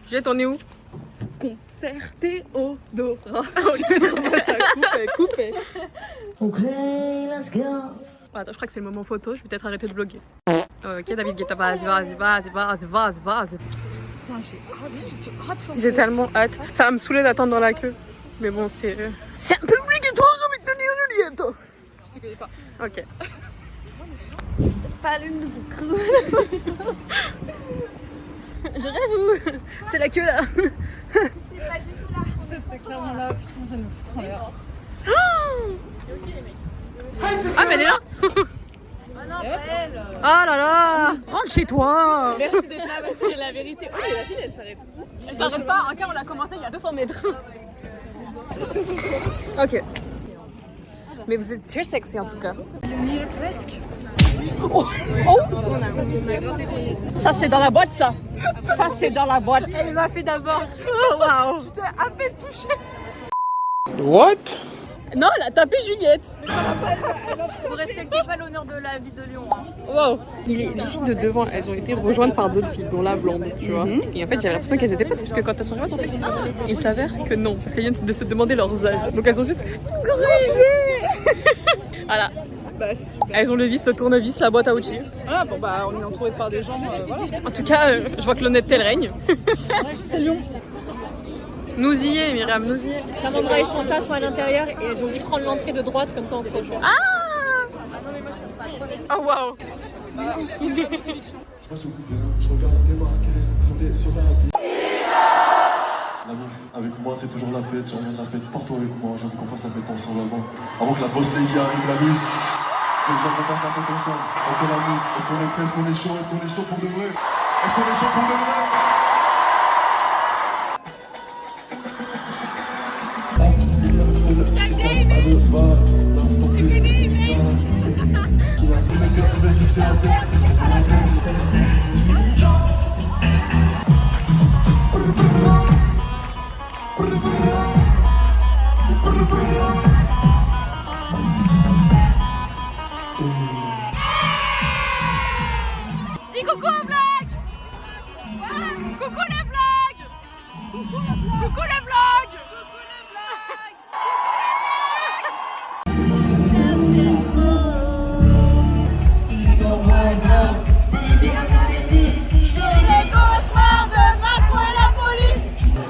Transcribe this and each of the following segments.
Juliette, on est où? Concert Théodora. Coupé. Ok, let's go. Attends, je crois que c'est le moment photo, je vais peut-être arrêter de vlogger. Ok David Guetta, vas-y. Putain, j'ai hâte sans J'ai tellement hâte. Ça va me saouler d'attendre dans la queue. Mais bon, c'est un peu obligatoire avec tenir Juliette. Je te connais pas. Ok. pas le nouveau crew. Je rêve. C'est la queue là. C'est pas du tout là. C'est clairement là. Putain, je me fous trop l'air. Ah mais elle est là. Ah non, pas elle. Ah là là. Rentre chez toi. Merci d'être là parce que la vérité. Oui, la fille elle s'arrête. Elle s'arrête pas. Un cas on l'a commencé il y a 200 mètres. Ok. Mais vous êtes super sexy en tout cas. Presque. Oh. Ça c'est dans la boîte ça. Ça c'est dans la boîte. Elle m'a fait d'abord. Oh waouh. Je t'ai à peine touchée. What? Non, elle a tapé Juliette. Vous respectez pas l'honneur de la vie de Lyon. Hein. Wow. Les filles de devant, elles ont été rejointes par d'autres filles, dont la blonde, tu vois. Et en fait, j'avais l'impression qu'elles étaient pas, parce que quand elles sont arrivées, elles ont fait ah. Il s'avère que non, parce qu'elles viennent de se demander leurs âges. Donc elles ont juste corrigé. Voilà. Bah, c'est super. Elles ont le vis, le tournevis, la boîte à outils. Ah bon bah on est entouré par des gens. Voilà. En tout cas, je vois que l'honnêteté elle règne. C'est Lyon. Nous y est, Myriam, nous y est. Samandra et Chanta sont à l'intérieur et elles ont dit prendre l'entrée de droite comme ça on se rejoint. Ah. Oh waouh. Je me souviens, je regardais Marquez sur la vie. La meuf, avec moi c'est toujours la fête, j'emmène la fête partout avec moi, j'ai envie qu'on fasse la fête ensemble avant que la boss lady arrive, la meuf. J'ai besoin qu'on fasse la fête ensemble. Ok la meuf, est-ce qu'on est prêt, est-ce qu'on est chaud pour de vrai? Est-ce qu'on est chaud pour de vrai? Dis coucou aux vlogs. Coucou les vlogs. Coucou les vlogs.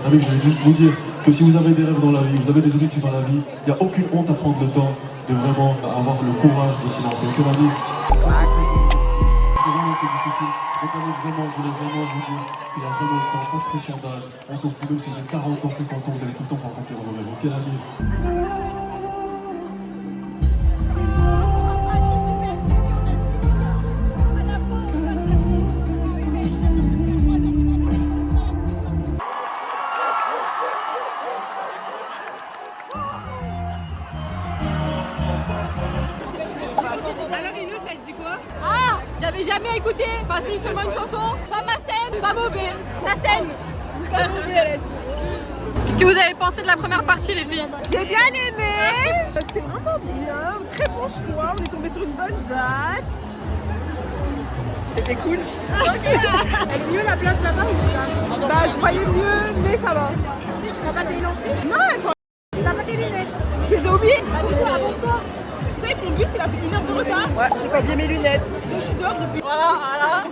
Amis, je veux juste vous dire que si vous avez des rêves dans la vie, vous avez des objectifs dans la vie, il n'y a aucune honte à prendre le temps de vraiment avoir le courage de s'y lancer. Que la vie, c'est difficile. Donc amis, vraiment, je voulais vraiment vous dire qu'il y a vraiment le temps, pas de pression d'âge. On s'en fout de si j'ai 40 ans, 50 ans, vous allez tout le temps pouvoir accomplir vos rêves. Que la vie. J'avais jamais écouté, enfin si seulement une chanson, pas ma scène, pas mauvais, sa scène, pas mauvais. Qu'est-ce que vous avez pensé de la première partie les filles? J'ai bien aimé. C'était vraiment bien. Très bon choix. On est tombé sur une bonne date. C'était cool. Elle est mieux la place là-bas ou pas? Bah je voyais mieux, mais ça va. T'as pas tes lentilles? Non, elles sont. T'as pas tes lunettes? Je les ai oubliées. Avance-toi. Tu sais que mon bus il a fait 1 heure de retard. Ouais, j'ai pas oublié mes lunettes. Donc je suis dehors depuis. Voilà.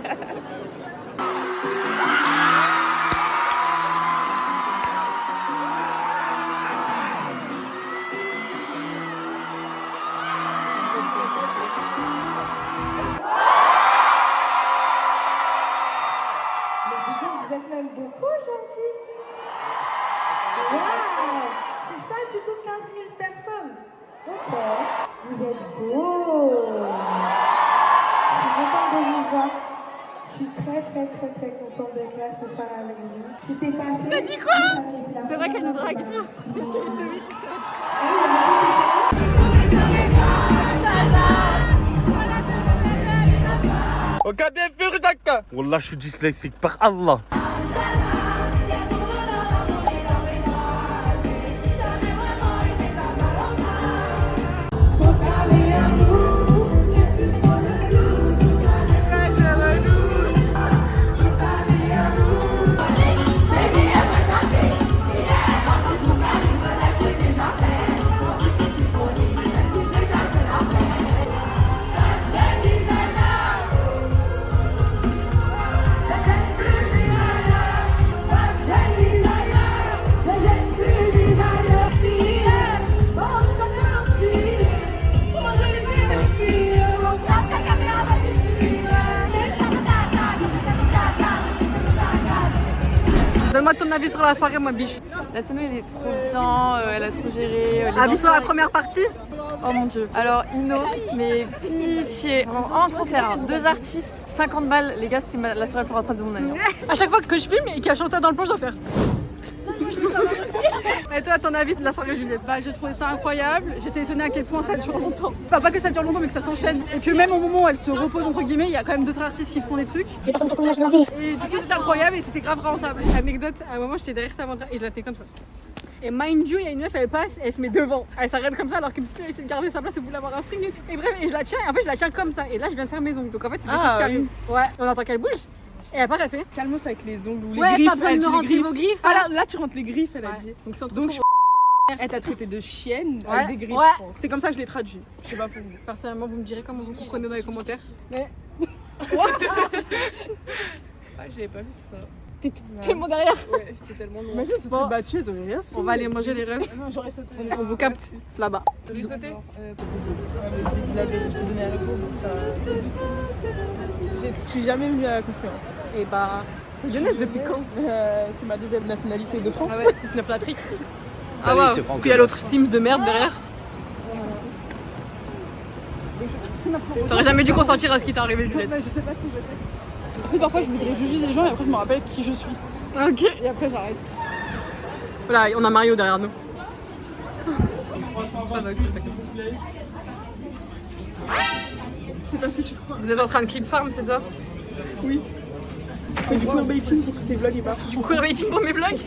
Mais dis donc, vous êtes même beaucoup aujourd'hui. Waouh! C'est ça du coup 15 000 personnes. Ok. Vous êtes beaux. Je suis contente de vous voir. Je suis très contente d'être là ce soir avec vous. Tu t'es passé. T'as dit quoi? C'est vrai qu'elle nous drague. Qu'est-ce qu'elle a dit? C'est ce qu'elle a dit. وقاعد في غدك والله شو ديسليكسيك بخ الله. Baby, Donne-moi ton avis sur la soirée, moi, biche. La scène elle est trop bien, elle a trop géré. Avis sur la première partie? Oh mon dieu. Alors Ino, mais pitié. Vraiment, je pense qu'il y a 2 artistes, 50 balles. Les gars, c'était la soirée la plus rentable de mon année. À chaque fois que je filme et qu'il y a Chantal dans le plan, je dois faire. Et toi, ton avis sur la soirée Juliette? Bah, je trouvais ça incroyable. J'étais étonnée à quel point ça dure longtemps. Enfin, pas que ça dure longtemps, mais que ça s'enchaîne. Et que même au moment où elle se repose, entre guillemets, il y a quand même d'autres artistes qui font des trucs. C'est pas comme ça qu'on mange ma vie. Et du coup, c'était incroyable et c'était grave rentable. Anecdote, à un moment, j'étais derrière ta montre et je la tenais comme ça. Et mind you, il y a une meuf, elle passe, elle se met devant. Elle s'arrête comme ça alors que Psy a essayé de garder sa place et voulait avoir un string. Et bref, et je la tiens, et en fait, je la tiens comme ça. Et là, je viens de faire mes ongles. Donc en fait, c'est des choses qui arrivent. Ouais, on attend qu'elle bouge. Et elle part, elle fait. Calmos avec les ongles ou les Ouais, griffes. pas besoin de elle me dit les rentrer griffes. vos griffes. Ah là, tu rentres les griffes, elle a Ouais. dit. Donc, si on te Donc, retrouve- elle t'a traité de chienne Ouais, avec des griffes. ouais. je pense. C'est comme ça que je l'ai traduit. Je sais pas pour vous. Personnellement, vous me direz comment vous comprenez dans les commentaires. Mais Ah, j'avais pas vu tout ça. t'es tellement derrière. Ouais, c'était tellement long. Imagine, se Bon. serait battu, elles auraient rien fait. On va aller manger les rêves. J'aurais sauté. On vous capte là-bas. T'as sauté Je t'ai donné la réponse, donc ça. Je suis jamais venue à la confluence. Et bah, t'es jeunesse depuis quand? C'est ma deuxième nationalité de France. Ah ouais, 6-9 la trick. Ah ouais, puis il y a l'autre Sims de merde derrière. T'aurais jamais dû consentir à ce qui t'est arrivé, Juliette. Je sais pas si je sais. Après, parfois, je voudrais juger des gens et après, je me rappelle qui je suis. Ok. Et après, j'arrête. Voilà, on a Mario derrière nous. C'est pas ce que tu crois. Vous êtes en train de clip farm, c'est ça? Oui. Fais du queerbaiting pour que tes vlogs ils marchent. Du queerbaiting pour mes vlogs.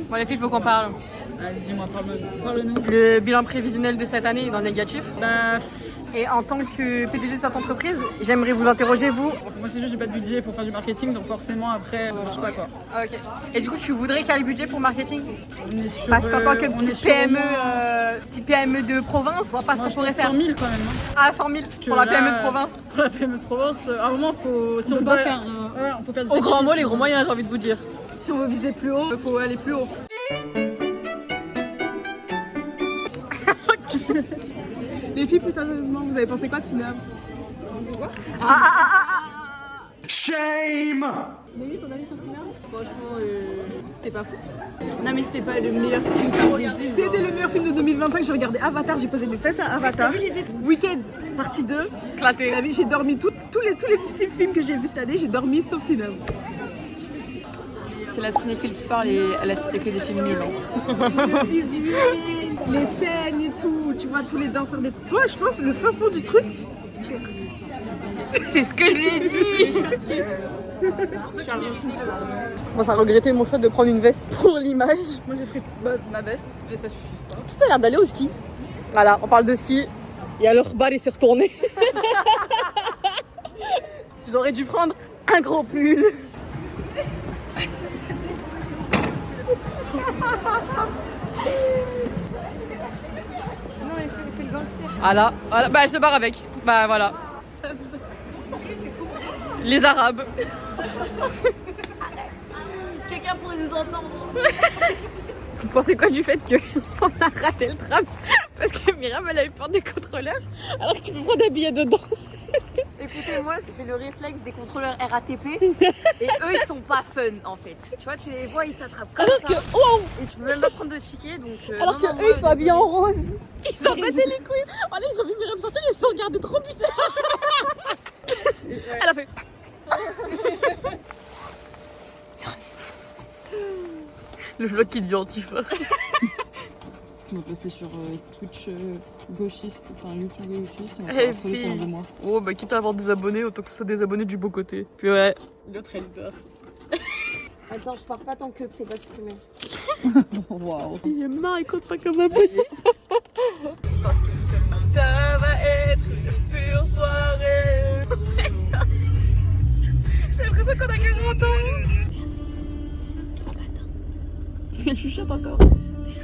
Bon les filles, faut qu'on parle. Dis-moi, parle-nous. Le bilan prévisionnel de cette année est dans le négatif. Bah, Et en tant que PDG de cette entreprise, j'aimerais vous interroger, vous. moi, c'est juste, j'ai pas de budget pour faire du marketing, donc forcément, après, ça marche pas quoi. Ok. Et du coup, tu voudrais quel budget pour marketing? On est sur, Parce qu'en tant que on est petit sur au PME, moins, petit PME de province, on voit pas ce moi, qu'on je pourrait pense faire. 100 000 quand même. Hein. Ah, 100 000 pour la Que PME là, de province. Pour la PME de Provence, à un moment, faut, si on peut pas veut faire, ouais, on peut faire des Au grand mot, sacrifices. les gros moyens, j'ai envie de vous dire. Si on veut viser plus haut, il faut aller plus haut. Les filles, plus sérieusement, vous avez pensé quoi de Synapse? Shame! Nelly, ton avis sur Synapse? Franchement, c'était pas fou. Non, mais c'était pas le meilleur film que j'ai vu. C'était le meilleur film de 2025. J'ai regardé Avatar, j'ai posé mes fesses à Avatar. Weekend, partie 2. Éclaté. J'ai dormi tous les 6 films que j'ai vus cette année, j'ai dormi sauf Synapse. C'est la cinéphile qui parle et elle a cité que des films nuls. Hein. Le visuel, les scènes et tout, tu vois tous les danseurs des. Toi, je pense le fin fond du truc. C'est ce que je lui ai dit. Je commence à regretter mon choix de prendre une veste pour l'image. Moi, j'ai pris ma veste et ça suffit pas. Ça a l'air d'aller au ski. Voilà, on parle de ski. Et alors, balle, il s'est retourné. J'aurais dû prendre un gros pull. Non, il fait le gangster. Voilà, voilà. Bah elle se barre avec. Bah voilà. Les Arabes. Quelqu'un pourrait nous entendre. Vous pensez quoi du fait qu'on a raté le tram? Parce que Myriam elle a eu peur des contrôleurs alors que tu peux prendre des billets dedans. Écoutez, moi j'ai le réflexe des contrôleurs RATP et eux ils sont pas fun en fait. Tu vois, tu les vois, ils t'attrapent comme Alors ça. que, wow, Et tu peux même pas prendre de ticket donc. alors non, que non, eux ils sont habillés en désolée. rose. Ils ont battu les couilles. Voilà, ils ont vu Myriam sortir et ils se sont regardés trop bizarre. Elle a fait. Le vlog qui devient antifa. On va passer sur Twitch gauchiste, enfin YouTube gauchiste, on va Et faire harceler puis- pendant 2 mois. Oh bah quitte à avoir des abonnés, autant que ce soit des abonnés du beau côté. Puis ouais. L'autre, elle dort. Attends, je pars pas tant que c'est pas supprimé. Waouh. Il est marre, il compte pas comme un petit. Ça va être une pure soirée. J'ai l'impression qu'on a 40 ans. Elle chuchote encore. J'ai